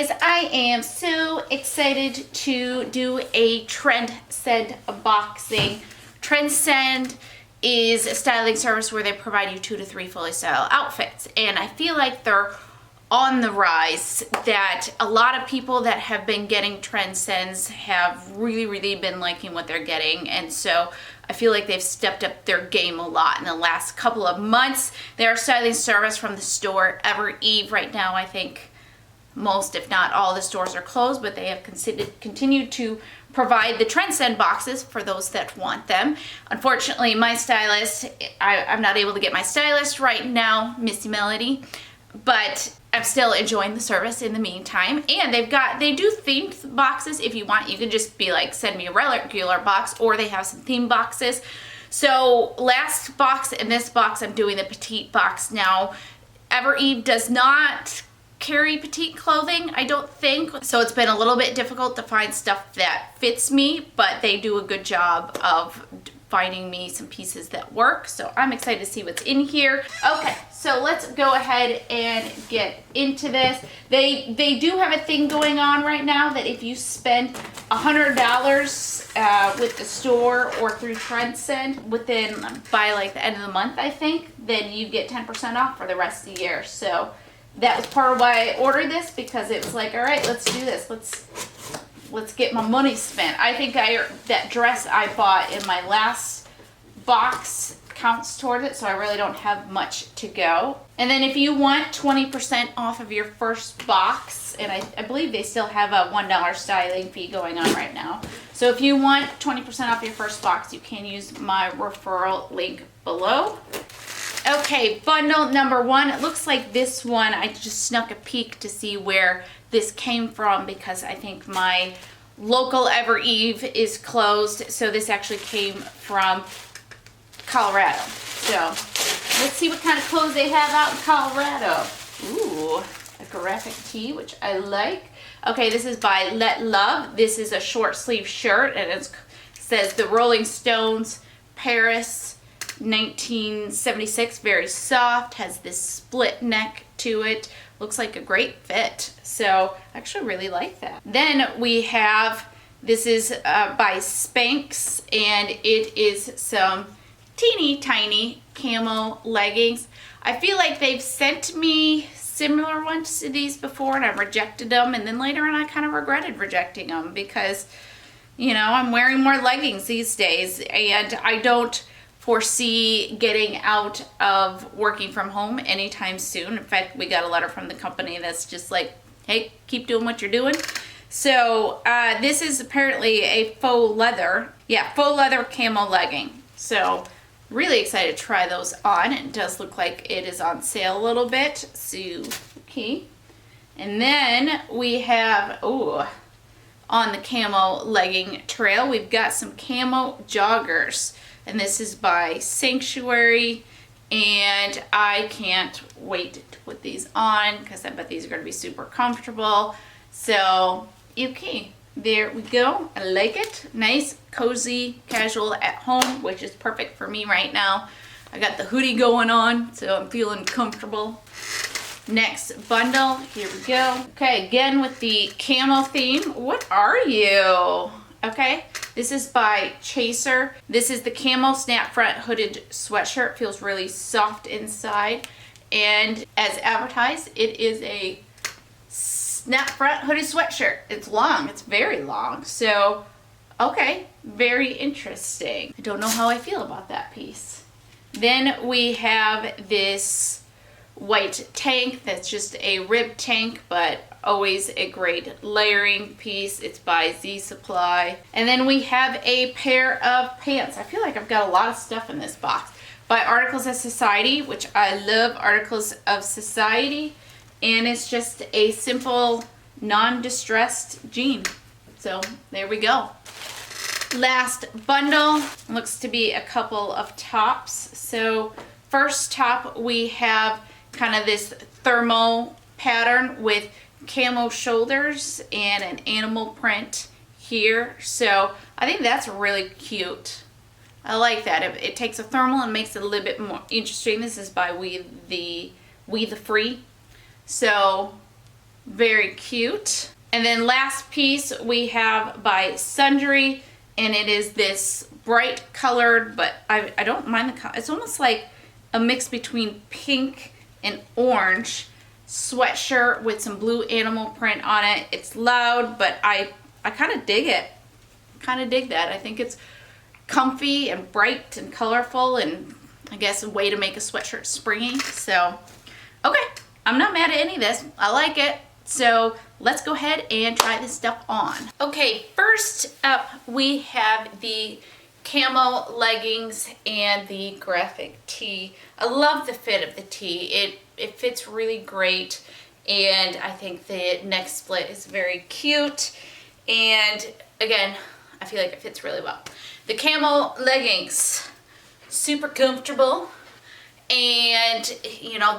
guys, I am so excited to do a Trendsend unboxing. Trendsend is a styling service where they provide you 2 to 3 fully styled outfits, and I feel like they're on the rise, that a lot of people that have been getting Trendsends have really been liking what they're getting, and so I feel like they've stepped up their game a lot in the last couple of months. They're a styling service from the store Ever Eve. Right now, I think most, if not all, the stores are closed, but they have continued to provide the Trendsend boxes for those that want them. Unfortunately, my stylist, I'm not able to get my stylist right now, Missy Melody, but I'm still enjoying the service in the meantime. And they do themed boxes if you want. You can just be like, send me a regular box, or they have some theme boxes. So last box and this box, I'm doing the petite box. Now, Ever Eve does not carry petite clothing, I don't think. So it's been a little bit difficult to find stuff that fits me, but they do a good job of finding me some pieces that work. So I'm excited to see what's in here. Okay, so let's go ahead and get into this. They do have a thing going on right now that if you spend $100 with the store or through Trendsend by like the end of the month, I think, then you get 10% off for the rest of the year. So that was part of why I ordered this, because it was like, all right, let's do this. Let's get my money spent. I think that dress I bought in my last box counts towards it, so I really don't have much to go. And then if you want 20% off of your first box, and I believe they still have a $1 styling fee going on right now. So if you want 20% off your first box, you can use my referral link below. Okay, bundle number 1. It looks like this one, I just snuck a peek to see where this came from, because I think my local Ever Eve is closed. So this actually came from Colorado. So let's see what kind of clothes they have out in Colorado. Ooh, a graphic tee, which I like. Okay, this is by Let Love. This is a short sleeve shirt, and it says the Rolling Stones, Paris, 1976. Very soft, has this split neck to it. Looks like a great fit. So I actually really like that. Then we have, this is by Spanx, and it is some teeny tiny camo leggings. I feel like they've sent me similar ones to these before, and I rejected them, and then later on I kind of regretted rejecting them, because, you know, I'm wearing more leggings these days, and I don't foresee getting out of working from home anytime soon. In fact, we got a letter from the company that's just like, hey, keep doing what you're doing. So this is apparently a faux leather camo legging. So really excited to try those on. It does look like it is on sale a little bit. So, okay. And then we have, on the camo legging trail, we've got some camo joggers. And this is by Sanctuary, and I can't wait to put these on, because I bet these are going to be super comfortable. So, okay, there we go. I like it. Nice, cozy, casual at home, which is perfect for me right now. I got the hoodie going on, so I'm feeling comfortable. Next bundle, here we go. Okay, again with the camo theme. What are you? Okay, this is by Chaser. This is the camo snap front hooded sweatshirt. Feels really soft inside. And as advertised, it is a snap front hooded sweatshirt. It's long. It's very long. So, okay, very interesting. I don't know how I feel about that piece. Then we have this white tank that's just a rib tank, but always a great layering piece. It's by Z Supply. And then we have a pair of pants. I feel like I've got a lot of stuff in this box. By Articles of Society, which I love Articles of Society. And it's just a simple, non-distressed jean. So there we go. Last bundle looks to be a couple of tops. So first top, we have kind of this thermal pattern with camo shoulders and an animal print here. So I think that's really cute. I like that. It takes a thermal and makes it a little bit more interesting. This is by We the Free. So Very cute. And then last piece we have by Sundry, and it is this bright colored, but I don't mind the color. It's almost like a mix between pink and orange sweatshirt with some blue animal print on it. It's loud, but I kind of dig it. Kind of dig that. I think it's comfy and bright and colorful, and I guess a way to make a sweatshirt springy. So, okay, I'm not mad at any of this. I like it. So let's go ahead and try this stuff on. Okay, first up we have the camo leggings and the graphic tee. I love the fit of the tee. It fits really great, and I think the neck split is very cute, and again, I feel like it fits really well. The camo leggings, super comfortable, and you know,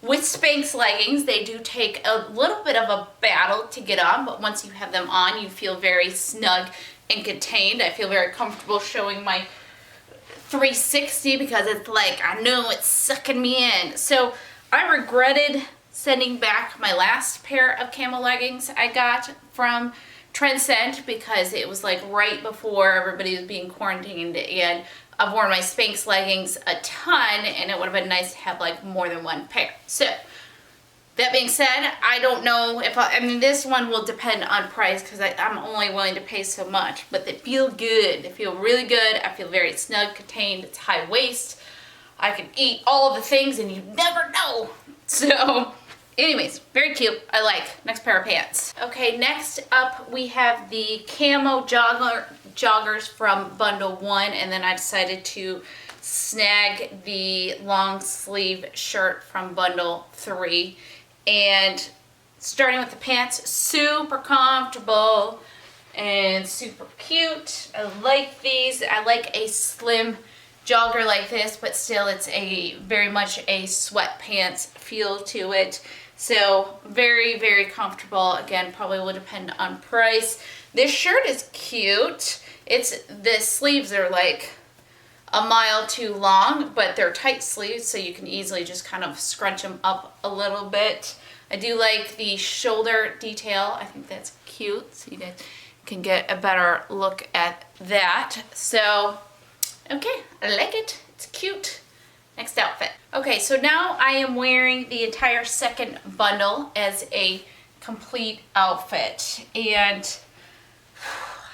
with Spanx leggings, they do take a little bit of a battle to get on, but once you have them on, you feel very snug and contained. I feel very comfortable showing my 360 because it's like, I know it's sucking me in. So I regretted sending back my last pair of camo leggings I got from Trendsend because it was like right before everybody was being quarantined, and I've worn my Spanx leggings a ton, and it would have been nice to have like more than one pair. So that being said, I don't know if I mean, this one will depend on price because I'm only willing to pay so much, but they feel good. They feel really good. I feel very snug, contained. It's high waist. I can eat all of the things and you never know. So anyways, very cute. I like. Next pair of pants. Okay, next up we have the camo joggers from bundle 1, and then I decided to snag the long sleeve shirt from bundle 3. And starting with the pants, super comfortable and super cute. I like these. I like a slim jogger like this, but still it's a very much a sweatpants feel to it. So very, very comfortable. Again, probably will depend on price. This shirt is cute. The sleeves are like a mile too long, but they're tight sleeves, so you can easily just kind of scrunch them up a little bit. I do like the shoulder detail. I think that's cute, so you guys can get a better look at that. So, okay, I like it. It's cute. Next outfit. Okay, so now I am wearing the entire second bundle as a complete outfit, and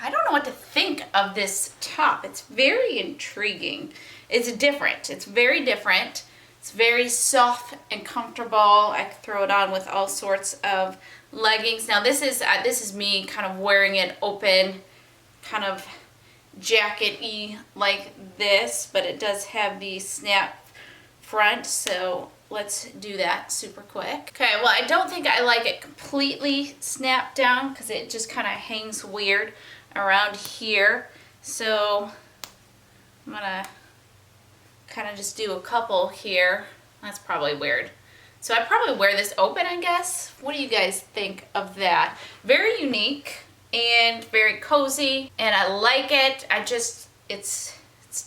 I don't know what to think of this top. It's very intriguing. It's different. It's very different. It's very soft and comfortable. I could throw it on with all sorts of leggings. Now this is me kind of wearing it open, kind of jacket-y like this, but it does have the snap front, so let's do that super quick. Okay, well, I don't think I like it completely snapped down because it just kind of hangs weird around here. So I'm gonna kind of just do a couple here. That's probably weird. So I probably wear this open, I guess. What do you guys think of that? Very unique and very cozy, and I like it. It's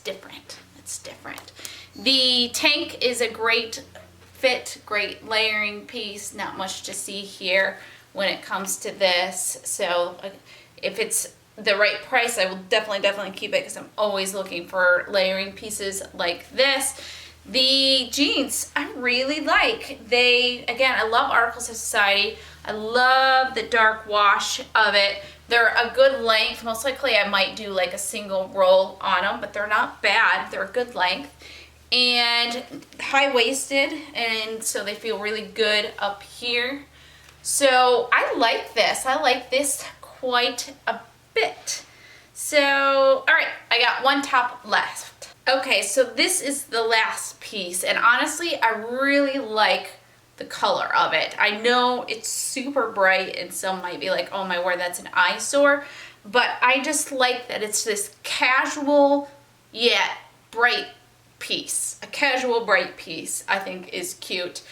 different. It's different. The tank is a great fit, great layering piece. Not much to see here when it comes to this. So if it's the right price, I will definitely keep it because I'm always looking for layering pieces like this. The jeans I really like. Again, I love Articles of Society. I love the dark wash of it. They're a good length. Most likely I might do like a single roll on them, but they're not bad. They're a good length. And high-waisted, and so they feel really good up here. So I like this. I like this quite a bit. So, all right, I got one top left. Okay, so this is the last piece, and honestly, I really like the color of it. I know it's super bright, and some might be like, oh my word, that's an eyesore, but I just like that it's this casual yet bright piece. A casual bright piece I think is cute,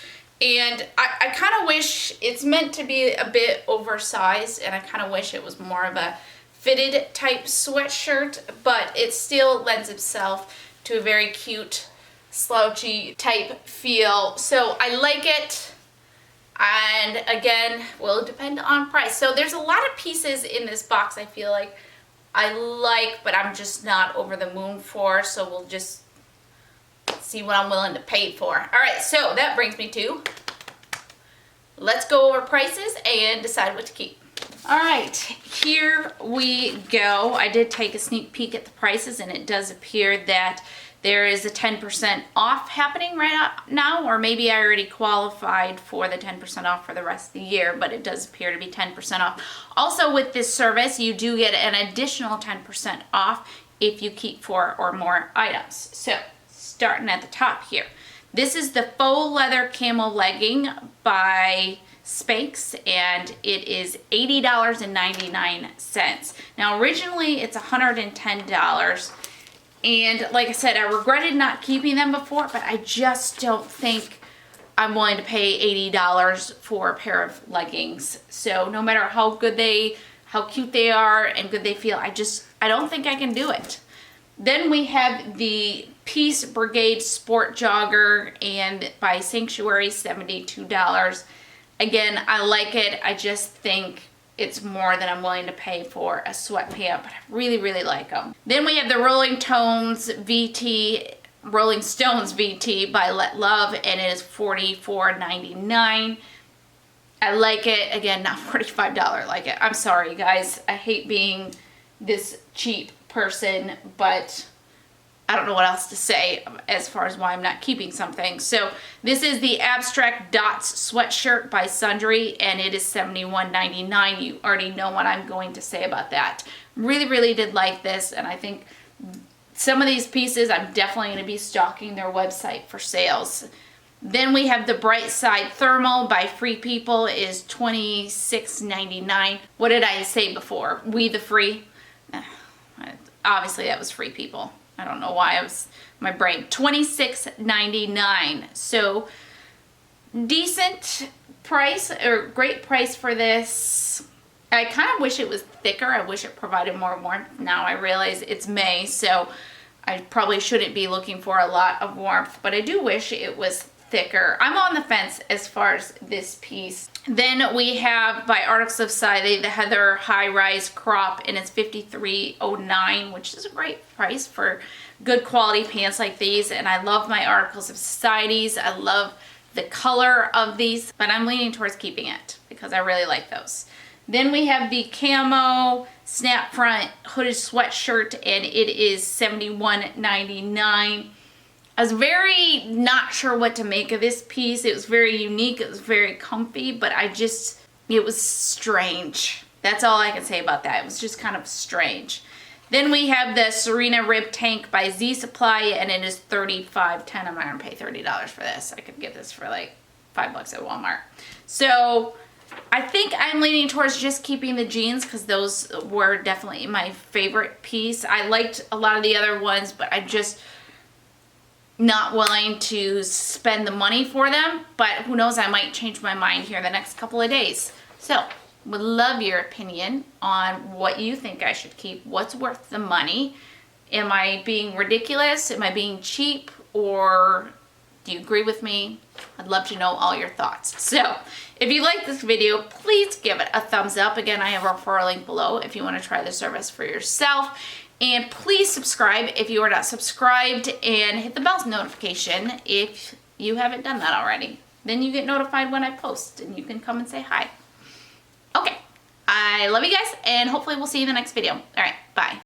and I kind of wish it's meant to be a bit oversized, and I kind of wish it was more of a fitted type sweatshirt, but it still lends itself to a very cute slouchy type feel. So I like it. And again, will depend on price. So there's a lot of pieces in this box I feel like I like, but I'm just not over the moon for. So we'll just see what I'm willing to pay for. All right, so that brings me to, let's go over prices and decide what to keep. All right, here we go. I did take a sneak peek at the prices, and it does appear that there is a 10% off happening right now, or maybe I already qualified for the 10% off for the rest of the year, but it does appear to be 10% off. Also with this service, you do get an additional 10% off if you keep 4 or more items. So starting at the top here, this is the faux leather camel legging by Spanx, and it is $80.99. Now originally it's $110. And like I said, I regretted not keeping them before, but I just don't think I'm willing to pay $80 for a pair of leggings. So no matter how cute they are and good they feel, I don't think I can do it. Then we have the Peace Brigade Sport Jogger and by Sanctuary, $72. Again, I like it. I just think it's more than I'm willing to pay for a sweatpant, but I really, really like them. Then we have the Rolling Stones VT by Let Love, and it is $44.99. I like it. Again, not $45 like it. I'm sorry, guys. I hate being this cheap person, but I don't know what else to say as far as why I'm not keeping something. So this is the Abstract Dots sweatshirt by Sundry, and it is $71.99. You already know what I'm going to say about that. Really, really did like this, and I think some of these pieces I'm definitely going to be stalking their website for sales. Then we have the Bright Side Thermal by Free People, is $26.99. What did I say before? We the Free? Obviously that was Free People. I don't know why I was, my brain. $26.99. So decent price, or great price for this. I kind of wish it was thicker. I wish it provided more warmth. Now I realize it's May, so I probably shouldn't be looking for a lot of warmth, but I do wish it was thicker. I'm on the fence as far as this piece. Then we have by Articles of Society the Heather High Rise Crop, and it's $53.09, which is a great price for good quality pants like these. And I love my Articles of Societies. I love the color of these, but I'm leaning towards keeping it because I really like those. Then we have the Camo Snap Front Hooded Sweatshirt, and it is $71.99. I was very not sure what to make of this piece. It was very unique. It was very comfy, but it was strange. That's all I can say about that. It was just kind of strange. Then we have the Serena Rib Tank by Z Supply, and it is $35.10. I'm not going to pay $30 for this. I could get this for like $5 at Walmart. So I think I'm leaning towards just keeping the jeans because those were definitely my favorite piece. I liked a lot of the other ones, but I just not willing to spend the money for them, but who knows, I might change my mind here in the next couple of days. So would love your opinion on what you think I should keep. What's worth the money? Am I being ridiculous? Am I being cheap? Or do you agree with me? I'd love to know all your thoughts. So if you like this video, please give it a thumbs up. Again, I have a referral link below if you want to try the service for yourself. And please subscribe if you are not subscribed, and hit the bell notification if you haven't done that already. Then you get notified when I post and you can come and say hi. Okay, I love you guys, and hopefully we'll see you in the next video. All right, bye.